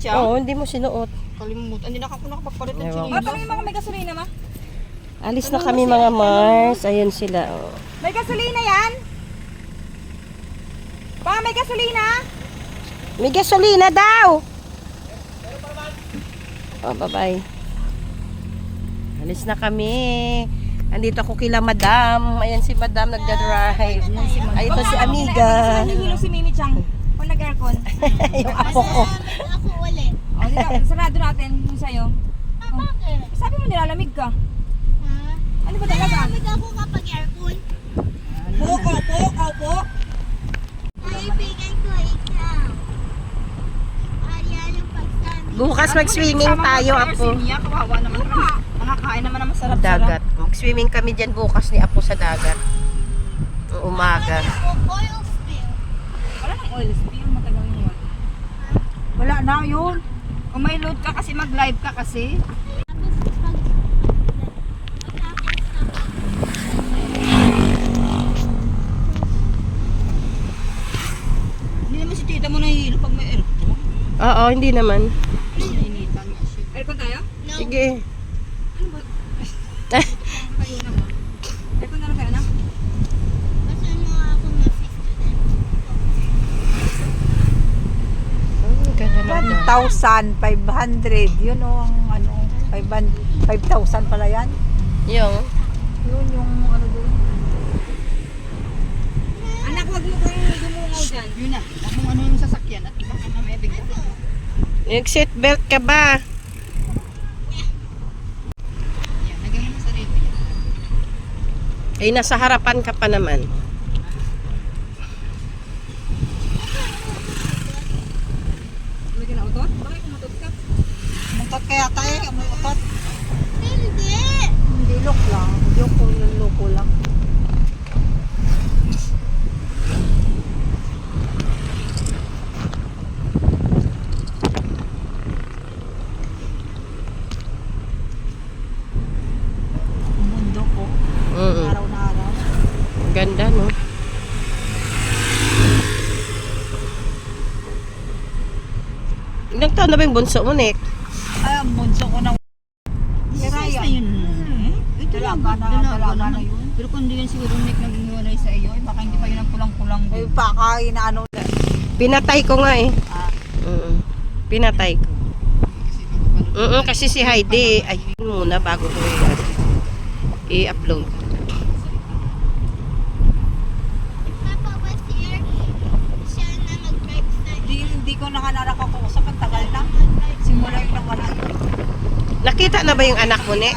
siya? Oo, hindi mo sinuot. Kalimutan. Hindi ako nakapagpalit ng Ewan ko. chinilas. Paano yung mga may gasolina ma? Alis na kami mga Mars. Ayun sila. Oh. May gasolina yan? Pa, may gasolina? May gasolina daw! Oh, bye-bye. Alis na kami. Andito ako kila Madam. Ayan si Madam nagda-drive. Ay, ito si Amiga. Nahihilo si Mimi Chang. O nag-aircon. Yung apo ko. Ako ulit. O, dito, sarado natin yung sa'yo. Bakit? Sabi mo nilalamig ka. Ha? Ano ba talaga? Malamig ako kapag aircon. Po. Kaibigan ko ikaw. Ayan yung pagsabi. Bukas mag-swimming tayo, Apo. Niya, kawawa naman. Nakakain naman ng masarap-sarap. Dagat. Mag-swimming kami dyan bukas ni Apo sa dagat. Umaga. Oil spill. Wala nang oil spill. Matagal yung wala. Wala na yun. Kung may load ka kasi, mag-live ka kasi. Tapos Hindi naman si tita mo nahihilo pag may aircon. Oo, hindi naman. Nainitan niya siya. Aircon tayo? no. Sige. Kayo naman. Aircon na lang tayo na? Basta mo ako na student. Ganda na. 1,500. Yun o ang ano, 5,000 pala yan. Yung, Yun yung ano doon. Anak, wag mo kang dumungaw dyan. Yun na. Kung ano yung sasakyan at iba ka na may bigyan. yung seatbelt ka ba? Yan, lagay mo na sa rito yan. Ay, nasa harapan ka pa naman. May kinautot? Bakit kumutot ka? Muntot kaya tayo, may utot. Hindi. Hindi look lang. Loko lang. Mundo ko. Araw na araw. Ganda, no? Ilang taon na ba yung bunso mo, Nick? Ay, ang bunso ko na. Size na yun. Ito lang. Dalaga na yun. Pero kung hindi yan siguro Nick nag-iwalay sa iyo, baka hindi pa yun ang pulang-pulang Ay, din. baka inaano. Pinatay ko nga eh. Ah, Pinatay ko. Kasi si Heidi, ayun muna bago ko i-upload. Papa was here. Siya na mag-drive sa hindi ko nakakausap. Ang tagal na. Simula yung nawala yun. Nakita na ba yung anak mo, Nick?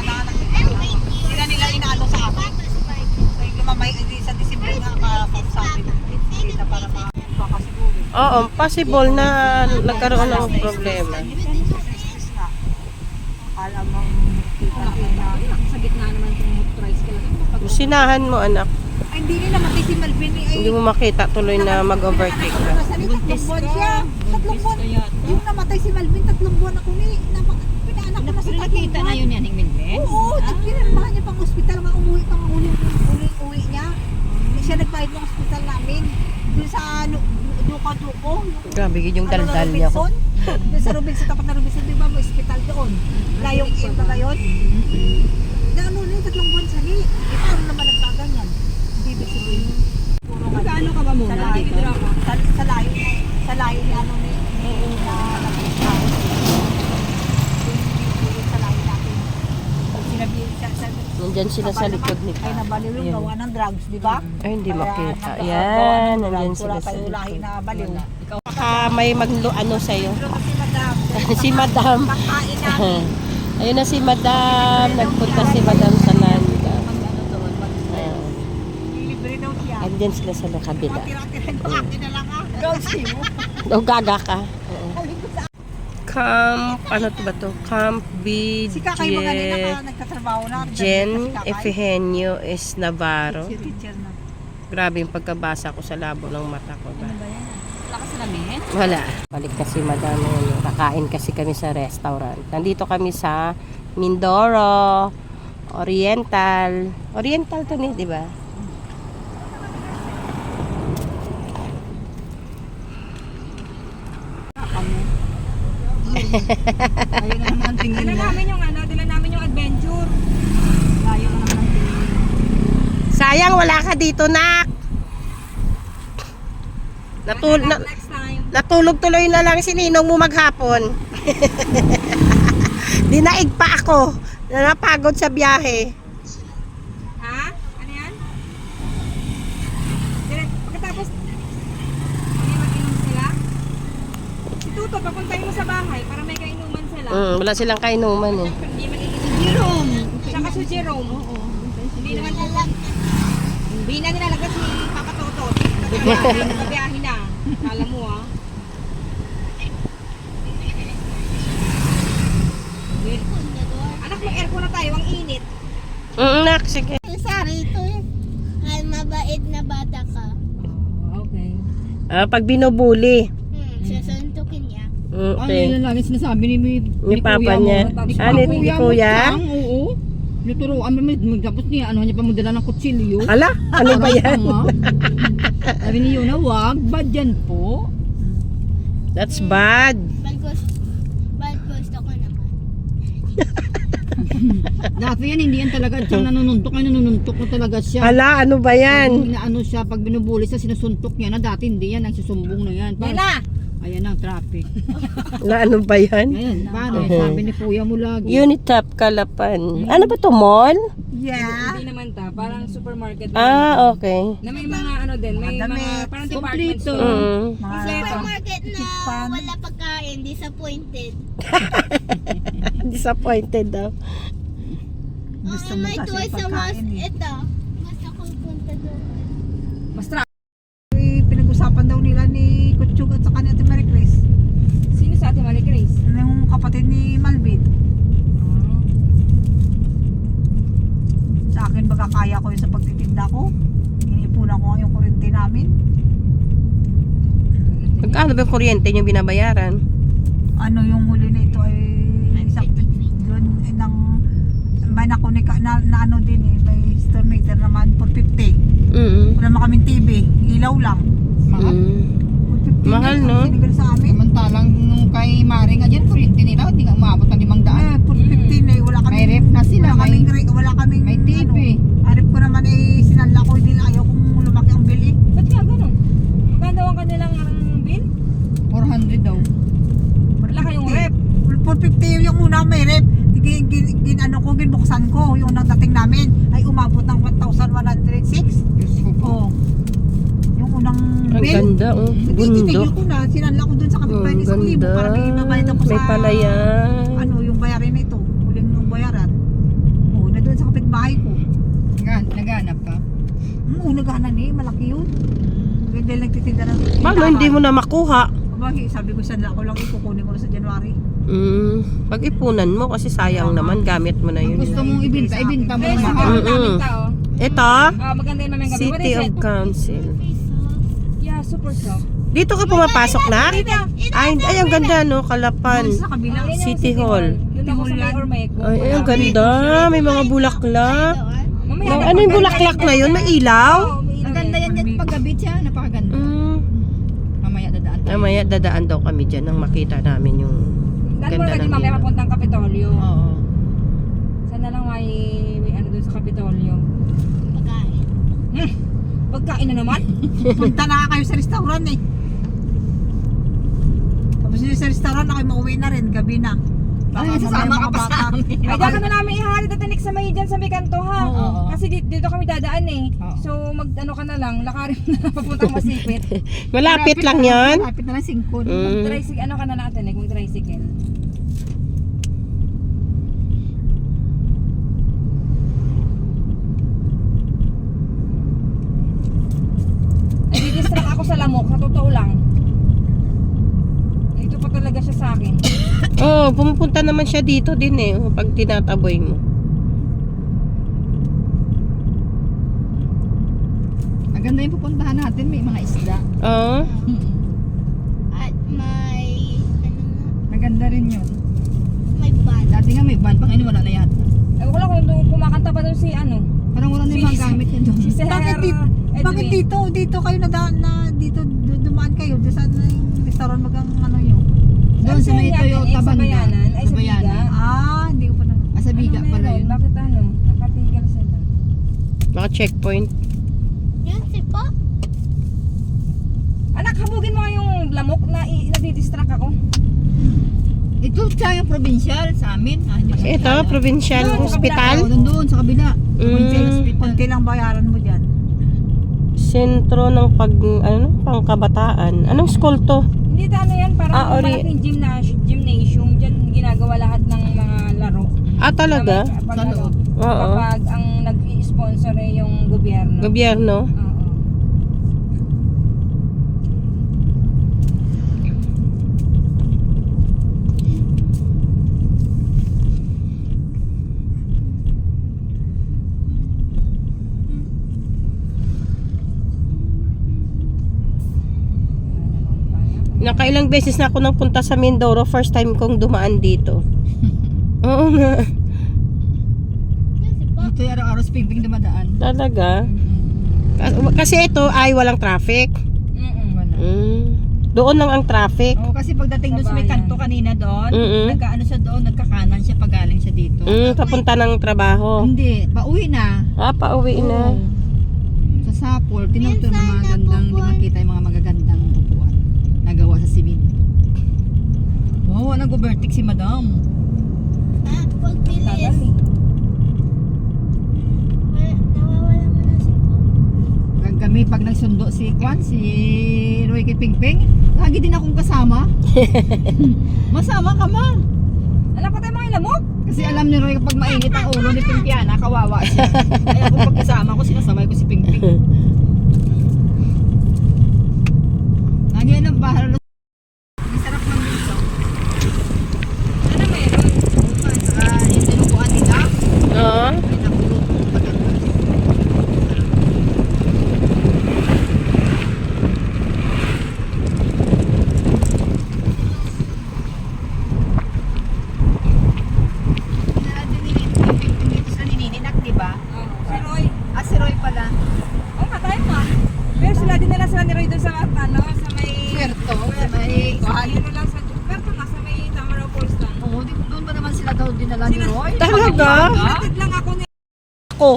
Sila nila inaano sa akin. Ay, mamay, hindi sa December nga makakausapin. Kita para makakasiguro. Oo, possible na nagkaroon ng problema. Alam mo, kita na. Sa gitna naman itong motorized ka lang. Sinahan mo, anak. Ay, hindi rin namatay si Malvin. Ay, Hindi mo makita tuloy na mag-overtake ka. nasa ni tatlong buwan siya. Tatlong buwan. Yung namatay si Malvin, tatlong buwan ako ni. Pinaanak ko na sa Pero tatlong nakita na buwan. yun yan, Hingmin. Oo, pinirmahan niya pang ospital. Nga umuwi pang uwi niya. Siya nagbayad ng ospital namin. Doon sa Duko. Grabe, yun yung daldal niya ko. Doon sa Robinson, tapat na Robinson, di ba mo ospital doon? Layong iyon na ngayon. Na ano na yung tatlong buwan sa ni. Ito ano naman nagkaganyan. Hindi ibig sabihin. Puro nga. Magkano ka ba muna Sa layo, dito? sa layo ni ano ni na nagkakaroon. Sa layo natin. Sinabi sa Nandyan sila sa likod ni ay nabaliw yung Ayun. gawa ng drugs, di ba? Ay, hindi Kaya makita. nagkakaroon Yan, ng nandyan drugs. sila Wala sa tayong lahi likod. na baliw. Baka may ano sa'yo. Pero kasi madam, Si Madam. pagkain namin. Ayun na si Madam. Nagpunta si Madam sa Nanda. Libre daw siya. Andyan sila sa kabila. Tira-tira ko akin na lang ah. Gawin mo. O, gaga ka. Camp, ano to ba to? Camp Si Kakay mga nila BJ nagkatrabaho na. Jen Si Kakay. Efehenio is Navarro. Si teacher na. Grabe yung pagkabasa ko sa labo ng mata ko ba? Wala ka sa lamin? Wala. Balik kasi Madam. Kakain kasi kami sa restaurant. Nandito kami sa Mindoro Oriental. Oriental to ni, di ba? Ayun na naman ang tingin Dila mo. namin yung dila namin yung adventure. Layo na naman ang tingin mo. Sayang wala ka dito, nak. Next time. Natulog tuloy na lang si Ninong mo maghapon. Dinaig pa ako. Napagod sa biyahe. Ha? Ano yan? Pagkatapos, may mag-inom sila. Si Tuto, papuntahin mo sa bahay para may kainuman sila. Wala silang kainuman eh. Hindi mag-inom. Jerome! Saka si Jerome. Oo. Hindi naman Hindi na nilalagay si Papa Toto. Nagkabiyahe na. Kala mo Anak, may aircon na tayo. Ang init. Nak, sige. Sari ito eh. Ay, mabait na bata ka. Okay. Pag binubuli. Susuntukin niya. Okay. Ano lagi sinasabi Ni papa niya. Ni kuya? Oo. Nuturuan mo, tapos niya, ano niya pa mo dala ng kutsilyo. Ala, ano ba yan? Sabi ni Yuna, wag, bad yan po. That's bad. Bad gusto ko naman. Dati yan, hindi yan talaga siyang nanununtok. Ay, nanununtok mo talaga siya. Ala, ano ba yan? Inaano siya, pag binubuli siya, sinusuntok niya na. Dati hindi yan, nagsusumbong na yan. Yan na! Ayan ang traffic. Ala, ano ba yan? Ayan, paano? Sabi ni kuya mo lagi. Unitap Kalapan. Ano ba to, mall? Yeah. Hindi naman parang supermarket. Okay. Na may mga ano din, may mga parang department Kompleto. store. Supermarket na wala pagkain, disappointed. Disappointed daw. Gusto mo kasi pagkain eh. Ito, gusto ko punta doon. Basta, Pinag-usapan daw nila ni Kutsyug at saka ni Ate Marie Chris. sino sa Ate Marie Grace? Yung kapatid ni Malvin. Sa akin baga kaya ko yun sa pagtitinda ko. Iniipunan ko yung kuryente namin. Magkano ba yung kuryente niyo binabayaran? Ano yung huli nito ay isang doon ng may nakunika na ano din eh, may store meter naman for 50. Wala naman kaming TV, ilaw lang. Mahal, no? Sinigal sa amin. Samantalang nung kay Mari nga dyan, kuryente nila, hindi nga umabot ng 500. For 15 eh, wala kaming May ref na sila, wala kaming may TV. Arip ko naman eh, sinanla ko, hindi na ayaw kung lumaki ang bill eh. Ba't kaya ganun? Magkano ang kanilang bill? 400 daw. Wala kayong rep. For 50 yung una may rep. Ano ko, ginbuksan ko. Yung unang dating namin ay umabot ng 1,106. Diyos ko po. Oh. Yung unang Ang bill. ganda, oh. Titigil Bundok. ko na, sinanla ko dun sa kapitbahay ni isang libo para may ibabayad ako May sa palayan. ano, yung bayarin na ito. Huling yung bayaran. Oh, na dun sa kapitbahay ko. Naghanap ka? Naganan eh, malaki yun. Dahil nagtitinda ng Paano hindi mo na makuha? Abay, sabi ko sanla ko lang ikukunin ko na sa January. Pag-ipunan mo kasi sayang naman, gamit mo na Kung yun. gusto mong ibinta, ibinta mo Pero na sa mahal. daming tao. Ito, Maganda yung mamang gabi. What City is of it? Council. Yeah, super soft. Dito ka pumapasok na? Ay, ang ganda, no? Kalapan. Sa kabila. Yun yung City Hall. Doon ako sa Mayor Mayko. Ay, ang ganda. May mga bulaklak. Mamaya Ano yung bulaklak na yun? May ilaw? Ang ganda yan dyan paggabi siya, napakaganda. Mamaya dadaan tayo. Mamaya dadaan daw kami dyan nang makita namin yung Dan mo ganda lagi ng mamaya ilaw. papuntang Kapitolyo. Oo. Sana lang may ano doon sa Kapitolyo. Pagkain. Pagkain na naman. Punta na kayo sa restaurant eh. Tapos yun sa restaurant na kayo mauwi na rin, gabi na. Ay, sasama ka pa sa amin. Ay, dyan ka na namin ihahalid at tanik sa may dyan sa may kanto ha. Oo. Kasi dito kami dadaan eh. Oo. So mag-ano ka na lang, lakarin mo na papuntang Masipit. Malapit lang yan. Malapit na lang 5. Mag-tricycle, ano ka na natin eh, mag-tricycle. Nadidistract ako sa lamok, sa totoo lang. Ito pa talaga siya sa akin. Pumupunta naman siya dito din eh, pag tinataboy mo. Maganda yung pupuntahan natin, may mga isda. Oo. At may, Maganda rin yun. may ban. Dati nga may van, pang wala na yata. Eh, wala ko kumakanta pa doon si ano. Parang wala na yung mga gamit niya doon. Si Sir Bakit dito kayo nadaan na dito dumaan kayo? Doon saan na yung restaurant magang ano yun? Doon sa may Toyota Sa banda. Bayanan, ay sa Biga. Hindi ko pa na. Sa Biga Ano pala meron? yun. Bakit ano? Nakatigil sila. Baka checkpoint. Yan si Pa. Anak, habugin mo nga yung lamok na nadidistract ako. Ito sa yung provincial sa amin. Hindi ko Ito, alam. provincial Doon, sa hospital. Oo, doon sa kabila. Provincial hospital. Konti lang bayaran mo dyan. Sentro ng pangkabataan. Anong school to? Hindi ano yan, parang Ori- malaking gymnasium. Diyan ginagawa lahat ng mga laro. Talaga? Kapag, Sa loob. Oo. kapag ang nag-i-sponsor ay yung gobyerno. Gobyerno. Oo. Nakailang beses na ako nang punta sa Mindoro. First time kong dumaan dito. Oo nga. Yan si Pa. Ito yung araw-araw sa pingping dumadaan. Talaga. Kasi ito ay walang traffic. Wala. Doon lang ang traffic. Oo, kasi pagdating doon sa may kanto kanina doon, nagkaano siya doon, nagkakanan siya pagaling siya dito. Papunta ng trabaho. Hindi, pauwi na. Pauwi na. Oo. Sa Sapol, tinawag ng mga gandang, di makita yung mga magagandang upuan. Nagawa sa simit. Wow, nag-overtake si madam. Pag bilis. Tagal eh. Nawawala mo na si Pa. Kami pag nagsundo si Kwan, si Roy kay Pingping, lagi din akong kasama. Masama ka ma. Alam pa tayo mga lamok? Kasi alam ni Roy kapag mainit ang ulo ni Pingpiana, kawawa siya. Kaya kung pagkasama ko, sinasabay ko si Pingping. Lagi na bahal. Masarap man dito. Ano meron? At saka yung tinubuan nila, Oo. may nakulot ng maganda. Dito sa Ninininak, di ba? Si Roy. Si Roy pala. Oh, patay mo ah. Pero sila din nila sila ni Roy doon sa sa may... Puerto, sa may kuhan. Ano lang sa... Pero nga sa may Tamaraw Falls lang. Oo, doon ba naman sila daw dinala ni Roy? Talaga? Hinatid lang ako ni... Ako.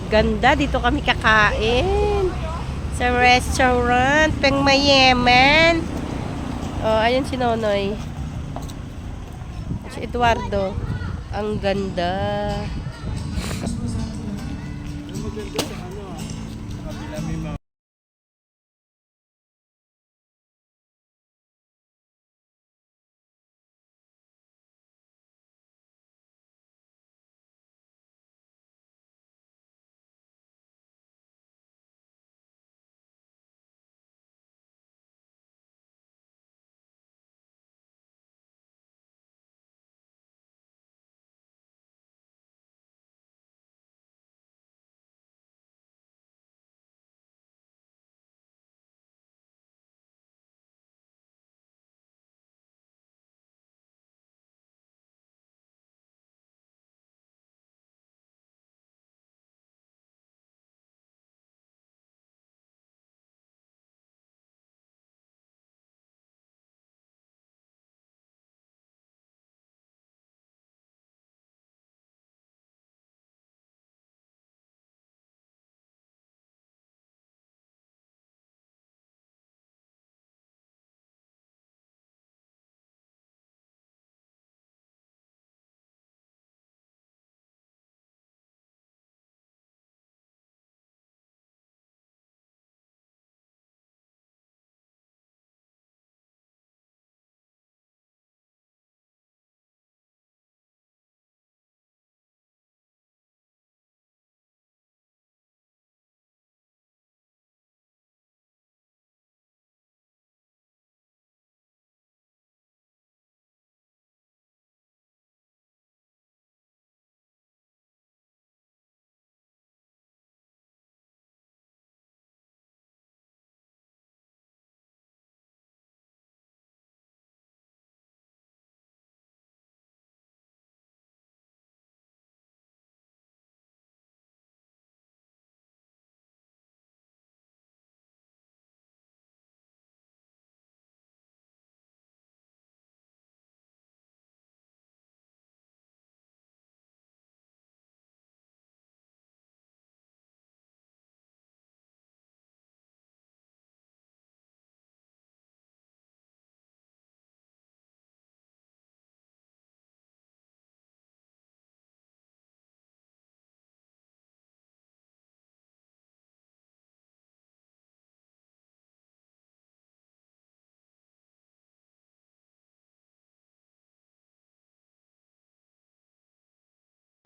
Ganda, dito kami kakain. Sa restaurant, Peng Mayeman. Oh, ayun si Nonoy. Si Eduardo. Ang ganda.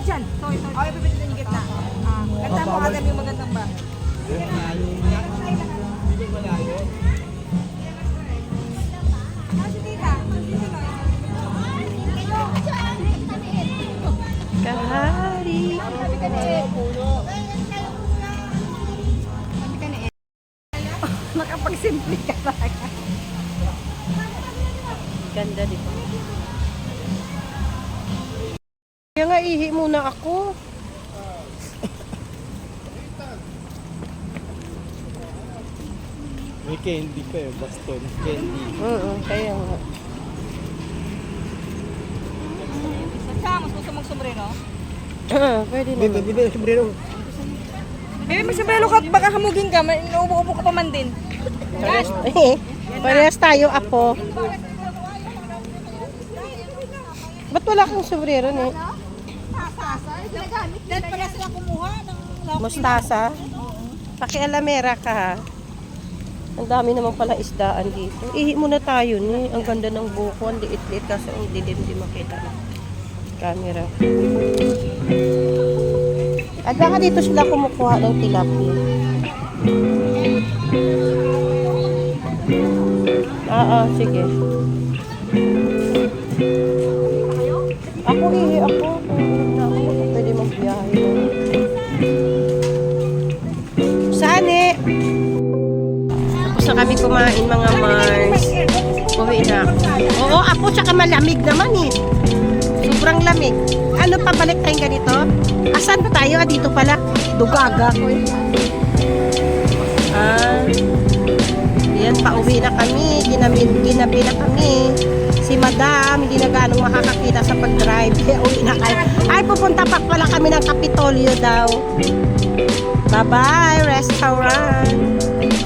dyan. Toy. Okay, pipindot yung gitna. Ganda mo agad yung magandang ba. Kahari. Nakapagsimple ka talaga. Ganda, di ba? Kaya nga, ihi muna ako. May candy pa eh, baston. Candy. Kaya nga. Sa mas gusto mong sombrero? Pwede naman. Bebe, sombrero. Bebe, may sombrero ka, baka hamugin ka, nauubo ka pa man din. Parehas tayo, apo. Ba't wala kang sombrero, ne? Dahil pala sila kumuha ng Mustasa? Pakialamera ka, ha? Ang dami naman pala isdaan dito. Ihi muna tayo, ne? Ang ganda ng buko. Ang liit-liit kasi ang dilim, di makita ng camera. At baka dito sila kumukuha ng tilapia. Oo, sige. Ako ihi ako. Ako pwede magbiyahe. Saan eh? Tapos na kami kumain mga Mars. Uwi na ako. Oo, apo tsaka malamig naman eh. Sobrang lamig. Ano pa, balik tayong ganito? Asan ba tayo? Dito pala. Dugaga ko eh. Yan, pauwi na kami. Ginabi na kami. Si Madam, hindi na ganong makakakita sa pag-drive. Kaya uwi na kayo. Ay, pupunta pa pala kami ng Kapitolyo daw. Bye-bye, restaurant.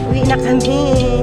Uwi na kami.